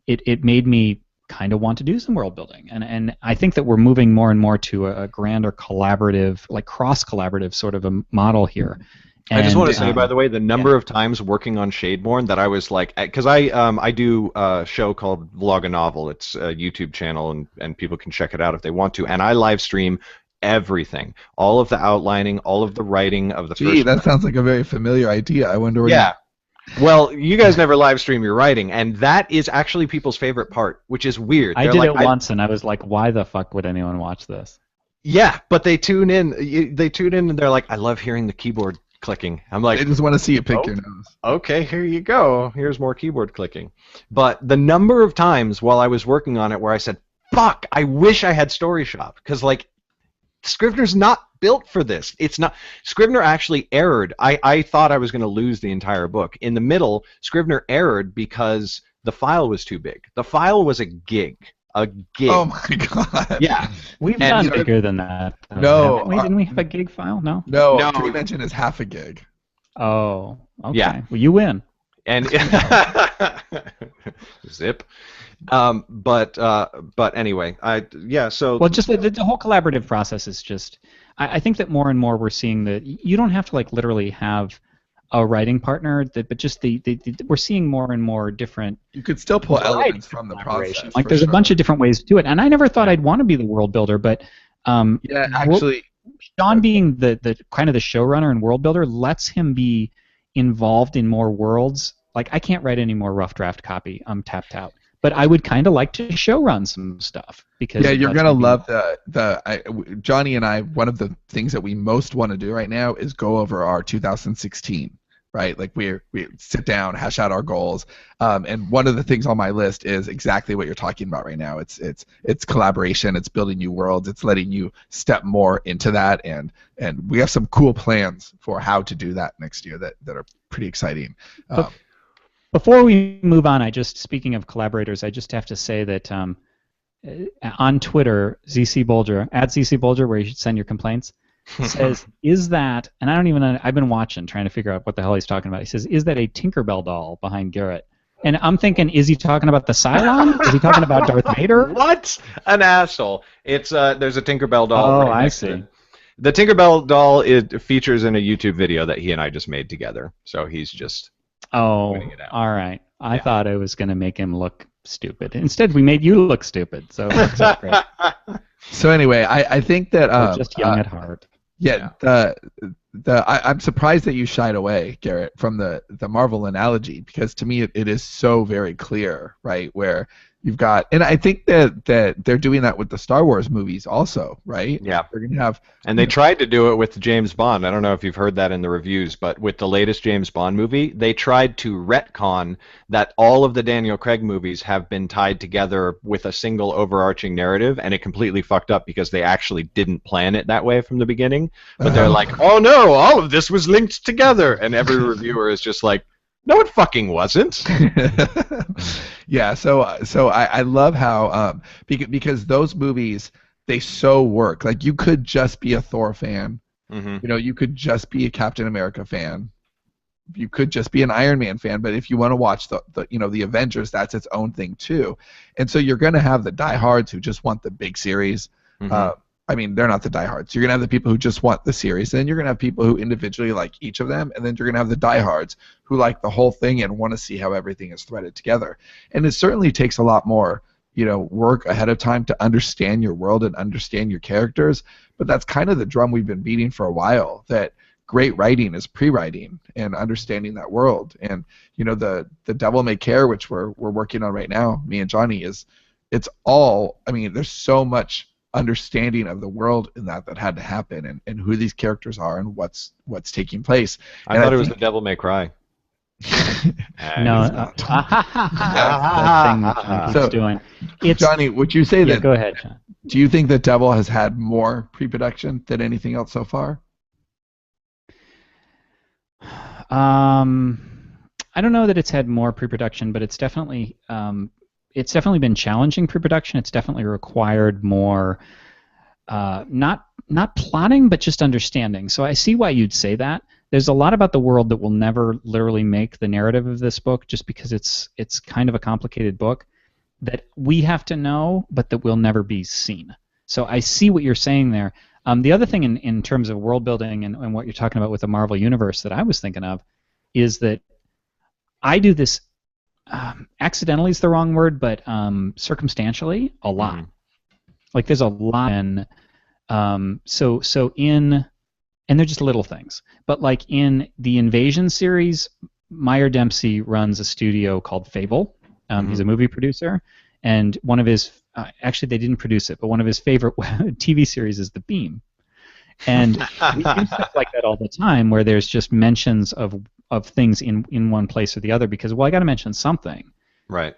it made me kind of want to do some world building, and I think that we're moving more and more to a grander collaborative, like cross collaborative sort of a model here,
I just want to
And
say, by the way, the number of times working on Shadeborn that I was like, because I do a show called Vlog a Novel. It's a YouTube channel, and people can check it out if they want to. And I live stream everything, all of the outlining, all of the writing of the
Gee,
first.
that sounds like a very familiar idea. I wonder where.
Yeah. Well, you guys never live stream your writing, and that is actually people's favorite part, which is weird.
I
They're
did
like,
it once, and I was like, "Why the fuck would anyone watch this?"
Yeah, but they tune in. They tune in, and they're like, "I love hearing the keyboard clicking." I'm like,
They just want to see you pick your nose.
okay, here you go. Here's more keyboard clicking. But the number of times while I was working on it where I said, "Fuck, I wish I had Story Shop," because like Scrivener's not built for this. It's not. Scrivener actually errored. I thought I was going to lose the entire book. In the middle, Scrivener errored because the file was too big. The file was a gig. A gig.
Oh my god.
Yeah.
We've
And
done
you know-
bigger than that.
No,
haven't we? Didn't we have a gig file? No.
No,
No.
Convention is half a gig.
Oh, okay.
Yeah.
Well, you win.
And zip. But anyway, so
Well, just the whole collaborative process is just. I think that more and more we're seeing that you don't have to like literally have a writing partner, but just we're seeing more and more different.
You could still pull
Right.
elements from the process.
Like
for
there's
sure.
a bunch of different ways to do it, and I never thought I'd want to be the world builder, but
Yeah, actually,
Sean being the kind of the showrunner and world builder lets him be involved in more worlds. Like I can't write any more rough draft copy. I'm tapped out. But I would kind of like to show run some stuff because
yeah,
it
you're
lets
gonna
me be-
love Johnny and I. One of the things that we most want to do right now is go over our 2016. Right, like we sit down, hash out our goals, and one of the things on my list is exactly what you're talking about right now. It's collaboration, it's building new worlds, it's letting you step more into that, and we have some cool plans for how to do that next year that are pretty exciting.
Before we move on, speaking of collaborators, I just have to say that on Twitter, ZC Bolger, at ZC Bolger, where you should send your complaints, says, is that, and I don't even know, I've been watching, trying to figure out what the hell he's talking about. He says, is that a Tinkerbell doll behind Garrett? And I'm thinking, is he talking about the Cylon? Is he talking about Darth Vader?
What an asshole! It's there's a Tinkerbell doll.
Oh,
right
I
next to
see.
it. The Tinkerbell doll features in a YouTube video that he and I just made together. So he's just
Oh,
pointing it out.
all right. I
Yeah.
thought I was going to make him look stupid. Instead, we made you look stupid. So that's great.
So anyway, I think that
We're just young at heart.
yeah, I'm surprised that you shied away, Garrett, from the Marvel analogy, because to me it is so very clear, right? Where you've got, and I think that they're doing that with the Star Wars movies also, right?
Yeah.
They're gonna have,
And they tried to do it with James Bond. I don't know if you've heard that in the reviews, but with the latest James Bond movie, they tried to retcon that all of the Daniel Craig movies have been tied together with a single overarching narrative, and it completely fucked up because they actually didn't plan it that way from the beginning. But they're like, oh no, all of this was linked together. And every reviewer is just like, no, it fucking wasn't.
yeah. So I love how because those movies, they so work. Like you could just be a Thor fan.
Mm-hmm.
You know, you could just be a Captain America fan. You could just be an Iron Man fan. But if you want to watch the Avengers, that's its own thing too. And so you're going to have the diehards who just want the big series.
Mhm.
I mean, they're not the diehards. You're going to have the people who just want the series. And then you're going to have people who individually like each of them. And then you're going to have the diehards who like the whole thing and want to see how everything is threaded together. And it certainly takes a lot more, work ahead of time to understand your world and understand your characters. But that's kind of the drum we've been beating for a while, that great writing is pre-writing and understanding that world. And, the Devil May Care, which we're working on right now, me and Johnny, it's all, I mean, there's so much understanding of the world in that had to happen, and who these characters are and what's taking place.
I
And
thought it was
think-
the Devil May Cry.
No,
it's
that thing that John keeps
So,
doing. It's,
Johnny, would you say
yeah,
that?
go ahead, John.
Do you think that Devil has had more pre-production than anything else so far?
I don't know that it's had more pre-production, but it's definitely been challenging pre-production. It's definitely required more, not plotting, but just understanding. So I see why you'd say that. There's a lot about the world that will never literally make the narrative of this book, just because it's kind of a complicated book that we have to know, but that will never be seen. So I see what you're saying there. The other thing in terms of world building and what you're talking about with the Marvel Universe that I was thinking of is that I do this accidentally is the wrong word, but circumstantially a lot. Like there's a lot in so in and they're just little things. But like in the Invasion series, Meyer Dempsey runs a studio called Fable. He's a movie producer, and one of his actually they didn't produce it, but one of his favorite TV series is The Beam. And we do stuff like that all the time, where there's just mentions of things in one place or the other because I got to mention something.
Right.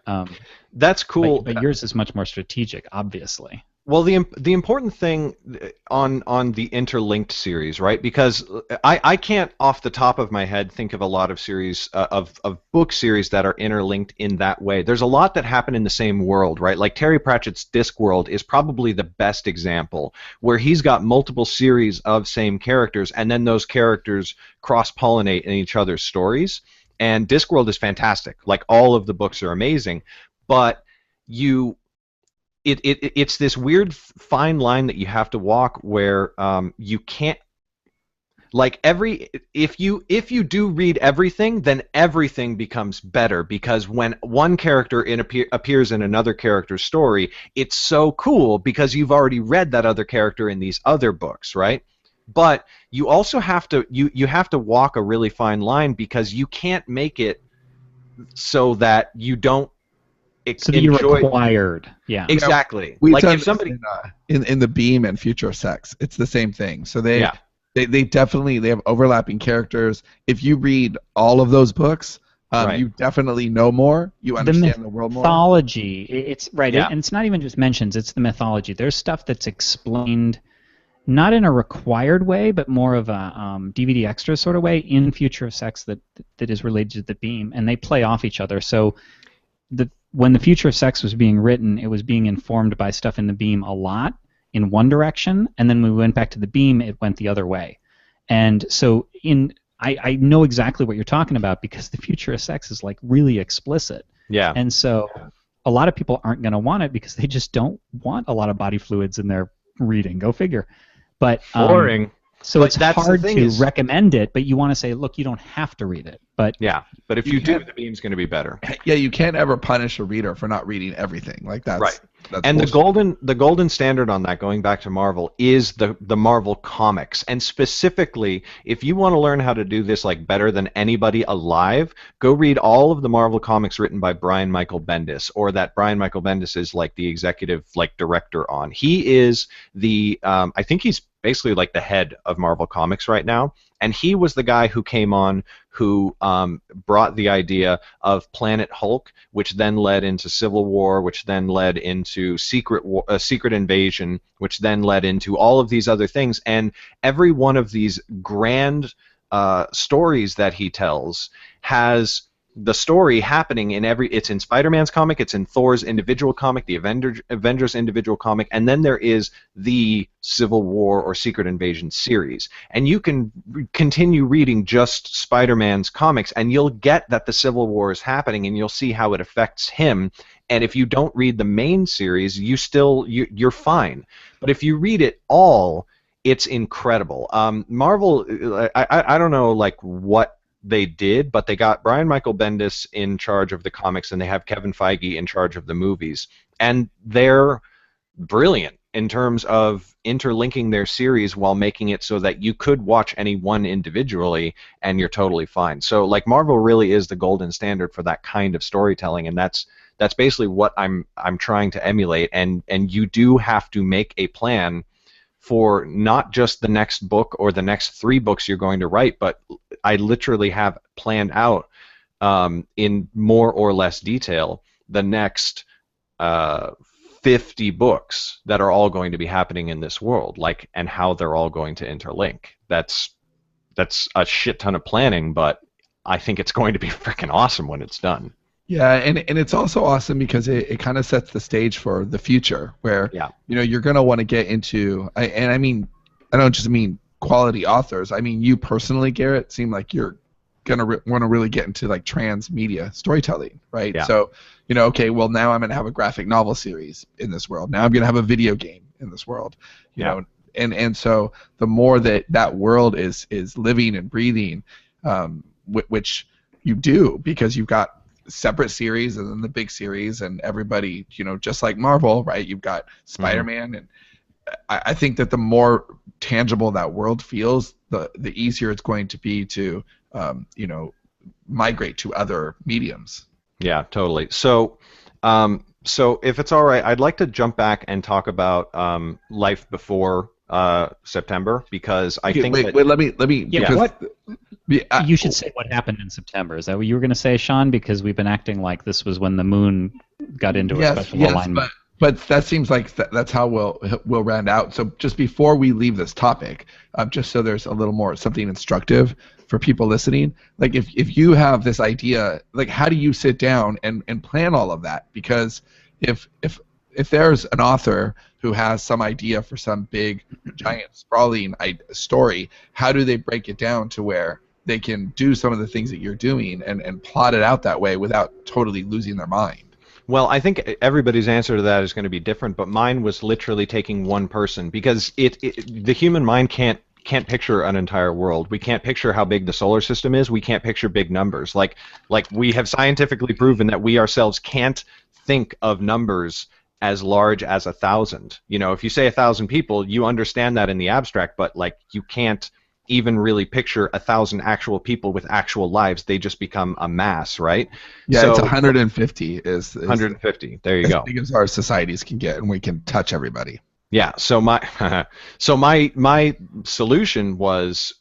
That's cool.
But yours is much more strategic, obviously.
Well, the important thing on the interlinked series, right? Because I can't off the top of my head think of a lot of series of book series that are interlinked in that way. There's a lot that happen in the same world, right? Like Terry Pratchett's Discworld is probably the best example, where he's got multiple series of same characters, and then those characters cross-pollinate in each other's stories. And Discworld is fantastic. Like all of the books are amazing, but it's this weird fine line that you have to walk where you can't if you do read everything, then everything becomes better, because when one character appears in another character's story, it's so cool because you've already read that other character in these other books, right? But you also have to you have to walk a really fine line, because you can't make it so that you don't
so that you're required. Yeah,
exactly.
We've
like
done
if somebody
in the Beam and Future of Sex, it's the same thing. So they definitely have overlapping characters. If you read all of those books, you definitely know more. You understand the world more.
Mythology, it's right,
Yeah.
and it's not even just mentions. It's the mythology. There's stuff that's explained, not in a required way, but more of a DVD extra sort of way in Future of Sex that is related to the Beam, and they play off each other. So when the Future of Sex was being written, it was being informed by stuff in the Beam a lot in one direction, and then when we went back to the Beam, it went the other way. And so I know exactly what you're talking about, because the Future of Sex is like really explicit.
Yeah.
And so a lot of people aren't going to want it because they just don't want a lot of body fluids in their reading. Go figure. But
boring.
So
But
it's
that's the
hard
thing
to
is-
recommend it, but you want to say, look, you don't have to read it. But
Yeah, but if
You
you do,
can't-
the Beam's going to be better.
Yeah, you can't ever punish a reader for not reading everything. Like that's
Right.
That's
And
bullshit.
the golden standard on that, going back to Marvel, is the Marvel comics. And specifically, if you want to learn how to do this like better than anybody alive, go read all of the Marvel comics written by Brian Michael Bendis, or that Brian Michael Bendis is like the executive like director on. He is the I think he's basically like the head of Marvel Comics right now, and he was the guy who came on who brought the idea of Planet Hulk, which then led into Civil War, which then led into Secret Invasion, which then led into all of these other things. And every one of these grand stories that he tells has the story happening in it's in Spider-Man's comic, it's in Thor's individual comic, the Avengers individual comic, and then there is the Civil War or Secret Invasion series. And you can continue reading just Spider-Man's comics, and you'll get that the Civil War is happening, and you'll see how it affects him. And if you don't read the main series, you're fine. But if you read it all, it's incredible. Marvel, I don't know like what they did, but they got Brian Michael Bendis in charge of the comics, and they have Kevin Feige in charge of the movies, and they're brilliant in terms of interlinking their series while making it so that you could watch any one individually and you're totally fine. So like Marvel really is the golden standard for that kind of storytelling, and that's basically what I'm trying to emulate. And you do have to make a plan for not just the next book or the next 3 books you're going to write, but I literally have planned out in more or less detail the next 50 books that are all going to be happening in this world, like, and how they're all going to interlink. That's a shit ton of planning, but I think it's going to be freaking awesome when it's done.
Yeah, and it's also awesome because it kind of sets the stage for the future, where you're going to want to get into, and I mean, I don't just mean quality authors. I mean, you personally, Garrett, seem like you're going to want to really get into like transmedia storytelling, right?
Yeah.
So, okay, well now I'm going to have a graphic novel series in this world. Now I'm going to have a video game in this world. You know, and so the more that world is living and breathing, which you do because you've got separate series and then the big series and everybody, just like Marvel, right? You've got Spider-Man, and I think that the more tangible that world feels, the easier it's going to be to migrate to other mediums.
Yeah, totally. So if it's all right, I'd like to jump back and talk about life before September, because I think
wait, let me
Yeah,
because
what? You should say what happened in September. Is that what you were going to say, Sean? Because we've been acting like this was when the moon got into a special alignment.
But that seems like that's how we'll round out. So just before we leave this topic, just so there's a little more something instructive for people listening, like if you have this idea, like how do you sit down and plan all of that? Because if there's an author who has some idea for some big, giant, sprawling story, how do they break it down to where they can do some of the things that you're doing and plot it out that way without totally losing their mind?
Well, I think everybody's answer to that is going to be different, but mine was literally taking one person, because the human mind can't picture an entire world. We can't picture how big the solar system is. We can't picture big numbers. Like we have scientifically proven that we ourselves can't think of numbers as large as 1,000. If you say 1,000 people, you understand that in the abstract, but you can't even really picture 1,000 actual people with actual lives. They just become a mass, right?
Yeah, it's 150 is
150. There you go.
As big as our societies can get, and we can touch everybody.
Yeah. So my solution was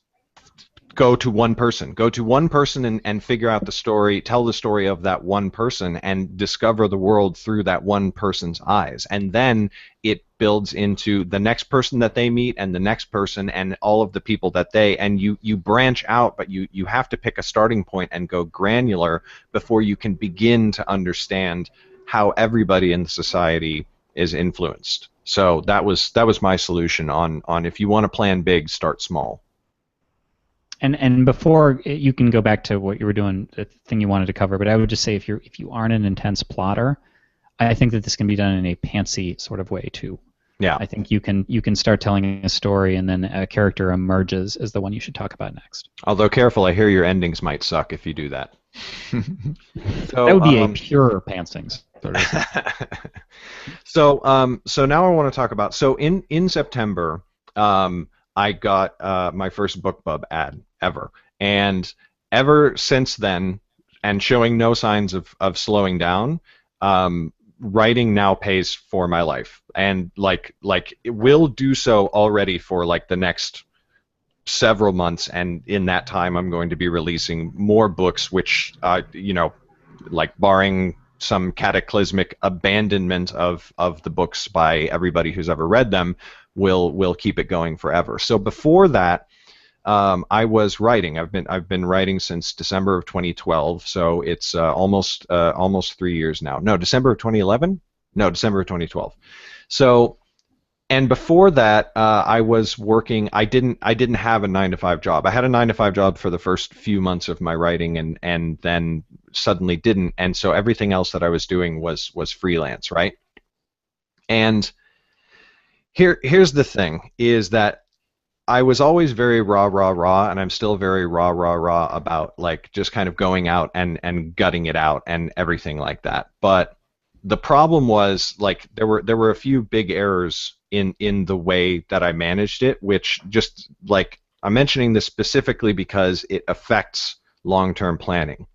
go to one person and figure out the story, tell the story of that one person, and discover the world through that one person's eyes. And then it builds into the next person that they meet and the next person and all of the people that you branch out, but you have to pick a starting point and go granular before you can begin to understand how everybody in the society is influenced. So that was my solution on if you want to plan big, start small.
And before you can go back to what you were doing, the thing you wanted to cover, but I would just say if you aren't an intense plotter, I think that this can be done in a pantsy sort of way too.
Yeah.
I think you can start telling a story and then a character emerges as the one you should talk about next.
Although careful, I hear your endings might suck if you do that.
So, that would be a pure pantsing sort of.
So now I want to talk about, so in September, I got my first BookBub ad ever, and ever since then, and showing no signs of slowing down, writing now pays for my life, and it will do so already for the next several months, and in that time I'm going to be releasing more books, which barring some cataclysmic abandonment of the books by everybody who's ever read them, will keep it going forever. So before that, I was writing. I've been writing since December of 2012. So it's almost 3 years now. No, December of 2011. No, December of 2012. So, and before that, I was working. I didn't have a 9-to-5 job. I had a 9-to-5 job for the first few months of my writing, and then suddenly didn't. And so everything else that I was doing was freelance, right? And here's the thing, is that I was always very raw, and I'm still very raw about just kind of going out and gutting it out and everything like that. But the problem was there were a few big errors in the way that I managed it, which just I'm mentioning this specifically because it affects long-term planning.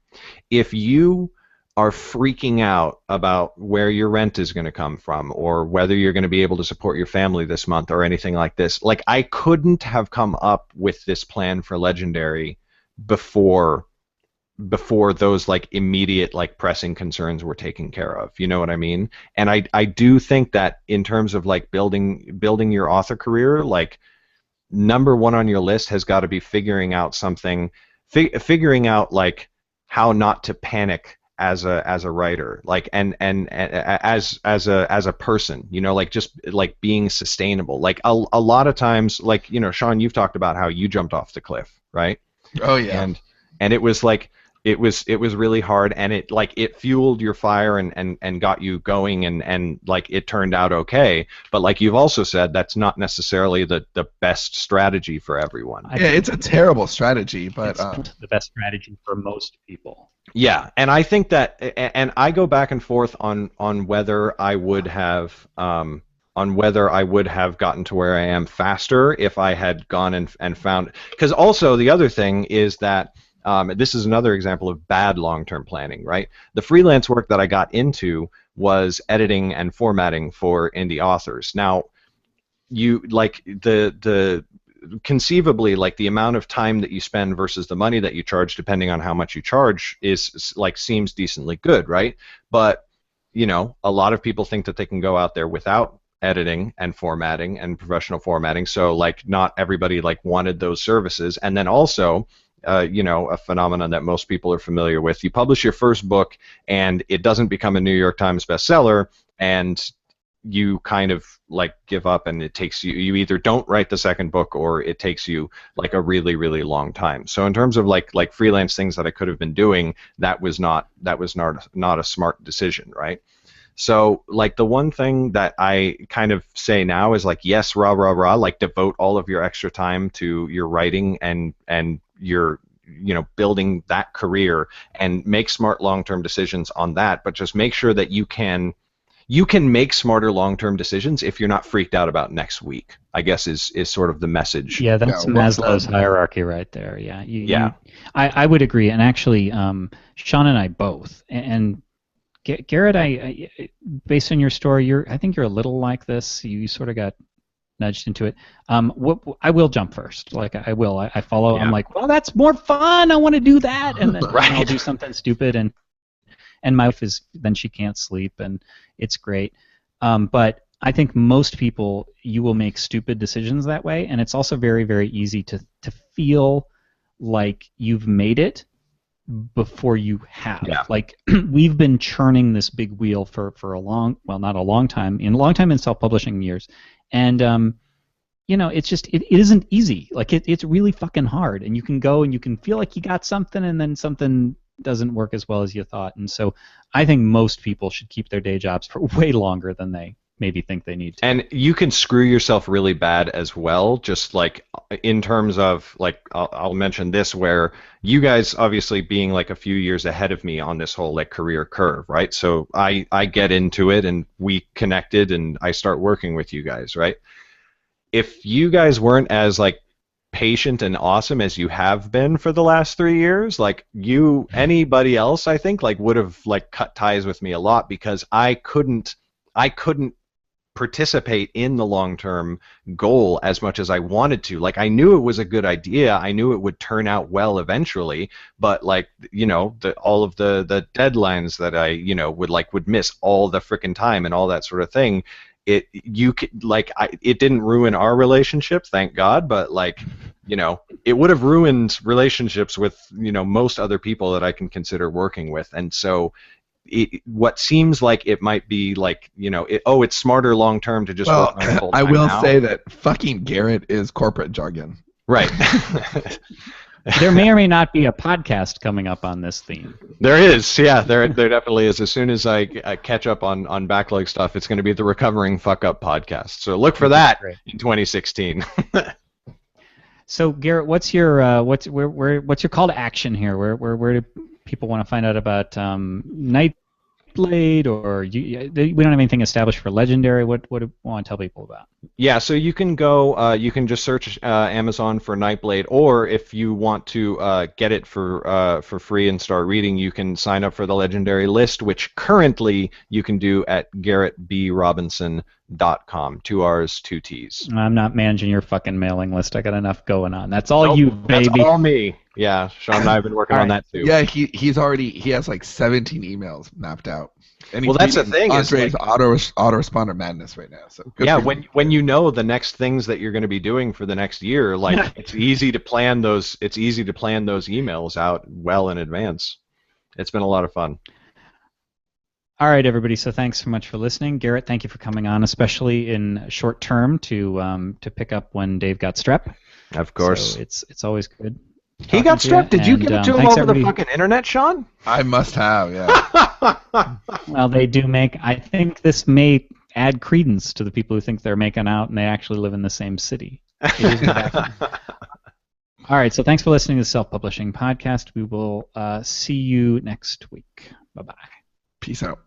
If you are freaking out about where your rent is going to come from, or whether you're going to be able to support your family this month, or anything like this, I couldn't have come up with this plan for Legendary before those immediate pressing concerns were taken care of. You know what I mean? And I do think that in terms of building your author career, number one on your list has got to be figuring out something, figuring out how not to panic as a writer, and as a person, just being sustainable. A lot of times, Sean, you've talked about how you jumped off the cliff, right?
Oh yeah.
And it was it was really hard, and it fueled your fire and got you going, and like it turned out okay. But like you've also said, that's not necessarily the best strategy for everyone.
Yeah, it's a terrible strategy, but
it's the best strategy for most people.
Yeah, and I think that, and I go back and forth on whether I would have gotten to where I am faster if I had gone and found. Because also the other thing is that this is another example of bad long-term planning, right? The freelance work that I got into was editing and formatting for indie authors. Now, you like the conceivably, like the amount of time that you spend versus the money that you charge, depending on how much you charge, is like seems decently good, right? But you know, a lot of people think that they can go out there without editing and formatting and professional formatting. So like not everybody like wanted those services. And then also, you know, a phenomenon that most people are familiar with. You publish your first book and it doesn't become a New York Times bestseller, and you kind of like give up, and it takes you either don't write the second book or it takes you like a really, really long time. So in terms of like freelance things that I could have been doing, that was not a smart decision, right? So like the one thing that I kind of say now is like, yes, rah rah rah, like devote all of your extra time to your writing and your, you know, building that career, and make smart long-term decisions on that, but just make sure that you can make smarter long-term decisions if you're not freaked out about next week, I guess is sort of the message.
Yeah, that's Maslow's hierarchy right there. Yeah. I would agree. And actually, Sean and I both. And Garrett, I based on your story, I think you're a little like this. You sort of got nudged into it. I will jump first. Like I will. I follow. Yeah. I'm like, well, that's more fun. I want to do that. And then
right.
I'll do something stupid. And my wife then she can't sleep, and it's great. But I think most people, you will make stupid decisions that way, and it's also very, very easy to feel like you've made it before you have.
Yeah.
Like we've been churning this big wheel for a long, well, not a long time, in self-publishing years, and you know, it's just it isn't easy. Like it's really fucking hard, and you can go and you can feel like you got something, and then something doesn't work as well as you thought. And so I think most people should keep their day jobs for way longer than they maybe think they need to.
And you can screw yourself really bad as well, just like in terms of like I'll mention this, where you guys obviously being like a few years ahead of me on this whole like career curve, right? So I get into it and we connected and I start working with you guys, right? If you guys weren't as like patient and awesome as you have been for the last 3 years, like anybody else I think like would have like cut ties with me a lot, because I couldn't participate in the long-term goal as much as I wanted to. Like I knew it was a good idea, I knew it would turn out well eventually, but like, you know, all of the deadlines that I, you know, would miss all the frickin' time and all that sort of thing. It didn't ruin our relationship, thank God, but like, you know, it would have ruined relationships with, you know, most other people that I can consider working with. And so what seems like it might be like, you know, it's smarter long term to just work on full time.
I will say that fucking Garrett is corporate jargon.
Right.
There may or may not be a podcast coming up on this theme.
There is, yeah, there definitely is. As soon as I catch up on backlog stuff, it's going to be the Recovering Fuck Up podcast. So look for that in 2016.
So Garrett, what's your call to action here? Where do people want to find out about Nightblade, or we don't have anything established for Legendary? What do you want to tell people about?
Yeah, so you can go, you can just search Amazon for Nightblade, or if you want to get it for free and start reading, you can sign up for the Legendary list, which currently you can do at GarrettBRobinson.com. 2 R's, 2 T's.
I'm not managing your fucking mailing list. I got enough going on. That's all you, baby.
That's all me. Yeah, Sean and I have been working on that too.
Yeah, he has like 17 emails mapped out. And
well, that's the thing.
Andre's like, autoresponder madness right now. So
yeah, when you know the next things that you're going to be doing for the next year, like it's easy to plan those. It's easy to plan those emails out well in advance. It's been a lot of fun.
All right, everybody. So thanks so much for listening, Garrett. Thank you for coming on, especially in short term to pick up when Dave got strep.
Of course,
so it's always good.
He got struck. Did you give it to him
thanks,
over the
everybody.
fucking internet, Sean?
I must have, yeah.
Well, they do make. I think this may add credence to the people who think they're making out and they actually live in the same city. It is in the background. All right, so thanks for listening to the Self Publishing Podcast. We will see you next week. Bye-bye.
Peace out.